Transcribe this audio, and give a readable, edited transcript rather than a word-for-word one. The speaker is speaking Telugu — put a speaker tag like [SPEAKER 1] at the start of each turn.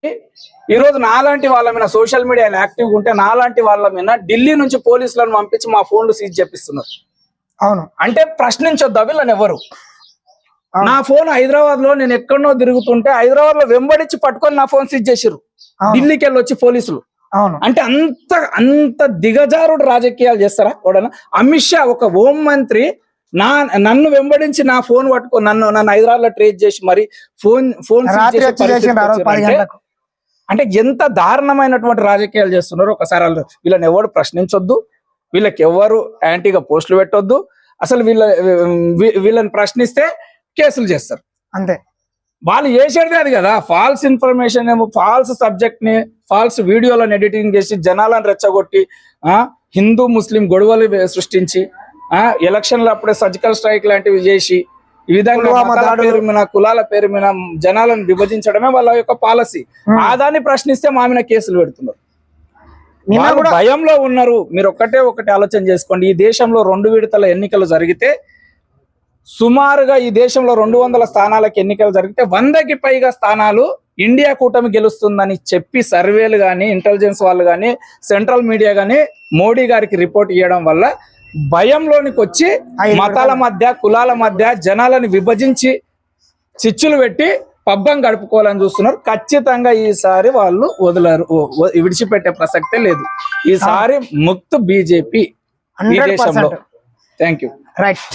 [SPEAKER 1] ఈ రోజు నాలాంటి వాళ్ళ మీద సోషల్ మీడియాలో యాక్టివ్గా ఉంటే నాలాంటి వాళ్ళ మీద ఢిల్లీ నుంచి పోలీసులను పంపించి మా ఫోన్లు సీజ్ చేపిస్తున్నారు.
[SPEAKER 2] అవును,
[SPEAKER 1] అంటే ప్రశ్నించొద్దా వీళ్ళని ఎవరు? నా ఫోన్ హైదరాబాద్ లో నేను ఎక్కడనో తిరుగుతుంటే హైదరాబాద్ లో వెంబడించి పట్టుకొని నా ఫోన్ సీజ్ చేసిర్రు ఢిల్లీకి వెళ్ళి వచ్చి పోలీసులు.
[SPEAKER 2] అవును,
[SPEAKER 1] అంటే అంత దిగజారుడు రాజకీయాలు చేస్తారా ఎవడన్నా? అమిత్ షా ఒక హోం మంత్రి నన్ను వెంబడించి నా ఫోన్ పట్టుకో నన్ను హైదరాబాద్ లో ట్రేస్ చేసి మరి ఫోన్ అంటే ఎంత దారుణమైనటువంటి రాజకీయాలు చేస్తున్నారు. ఒకసారి వీళ్ళని ఎవరు ప్రశ్నించొద్దు, వీళ్ళకి ఎవరు యాంటీగా పోస్టులు పెట్టొద్దు. అసలు వీళ్ళని ప్రశ్నిస్తే కేసులు చేస్తారు అంతే. వాళ్ళు చేసేది అది కదా, ఫాల్స్ ఇన్ఫర్మేషన్ ఏమో, ఫాల్స్ సబ్జెక్ట్ ని ఫాల్స్ వీడియోలను ఎడిటింగ్ చేసి జనాలను రెచ్చగొట్టి హిందూ ముస్లిం గొడవలు సృష్టించి ఎలక్షన్లు అప్పుడే సర్జికల్ స్ట్రైక్ లాంటివి చేసి ఈ విధంగా పేరు మీద కులాల పేరు మీద జనాలను విభజించడమే వాళ్ళ యొక్క పాలసీ. దాన్ని ప్రశ్నిస్తే మా మీద కేసులు పెడుతున్నారు. భయంలో ఉన్నారు. మీరు ఒకటి ఆలోచన చేసుకోండి. ఈ దేశంలో 2 విడతల ఎన్నికలు జరిగితే సుమారుగా ఈ దేశంలో 200 స్థానాలకు ఎన్నికలు జరిగితే 100కి పైగా స్థానాలు ఇండియా కూటమి గెలుస్తుందని చెప్పి సర్వేలు కానీ ఇంటెలిజెన్స్ వాళ్ళు కానీ సెంట్రల్ మీడియా కానీ మోడీ గారికి రిపోర్ట్ ఇవ్వడం వల్ల భయంలోనికి వచ్చి మతాల మధ్య కులాల మధ్య జనాలను విభజించి చిచ్చులు పెట్టి పబ్బం గడుపుకోవాలని చూస్తున్నారు. ఖచ్చితంగా ఈసారి వాళ్ళు విడిచిపెట్టే ప్రసక్తే లేదు. ఈసారి ముక్త్ బీజేపీ ఈ దేశంలో. Thank you.
[SPEAKER 2] రైట్.